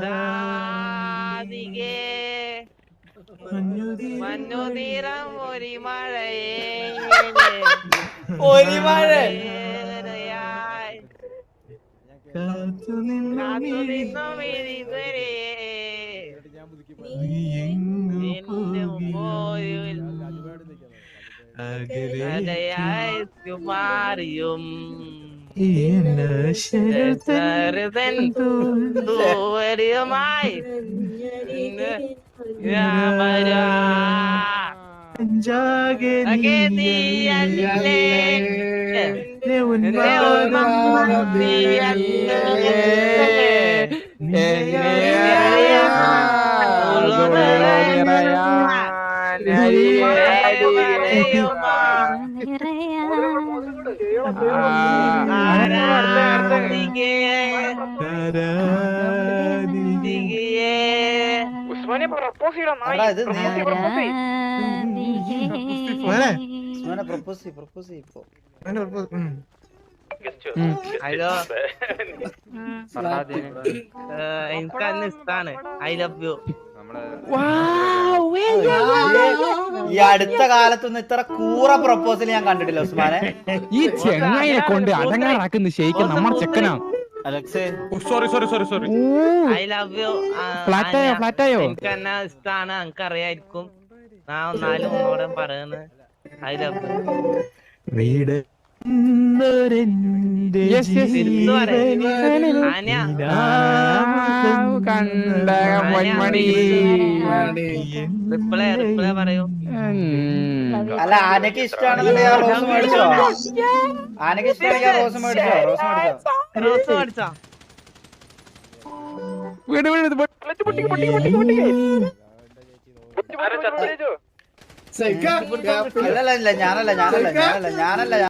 രാധികേ മഞ്ഞുതീരം ഒരു മഴയേ ഒരു മഴ കാത്തു നിന്നു മാറിയും ദൂരമായി ഹലോ എനിക്ക് അന്ന് ഇഷ്ടാണ്. I love U. ഈ അടുത്ത കാലത്തൊന്നും ഇത്ര കൂറ പ്രപ്പോസൽ ഞാൻ കണ്ടിട്ടില്ല ഉസ്മാനെ. ഈ ചെങ്ങായിനെ കൊണ്ട് അടങ്ങാറാക്കുന്ന ശരിക്കും നമ്മുടെ ചെക്കനാ. I love you. ഫ്ലാറ്റായോ എനിക്ക് എന്നെ ഇഷ്ടാണ്. എനിക്ക് അറിയായിരിക്കും. ഞാൻ ഒന്നാലും ഒന്നോടെ പറയുന്നത് ഐ ലവ് യു. റിപ്ലൈ പറയൂ. അല്ല ആനക്ക് ഇഷ്ടമാണെന്നുണ്ടെങ്കിൽ റോസ് മേടിച്ചോ? ആനക്ക് ഇഷ്ടമാണെങ്കിൽ റോസ് മേടിച്ചോ? റോസ് മേടിച്ചോ? അല്ലല്ല ഞാനല്ല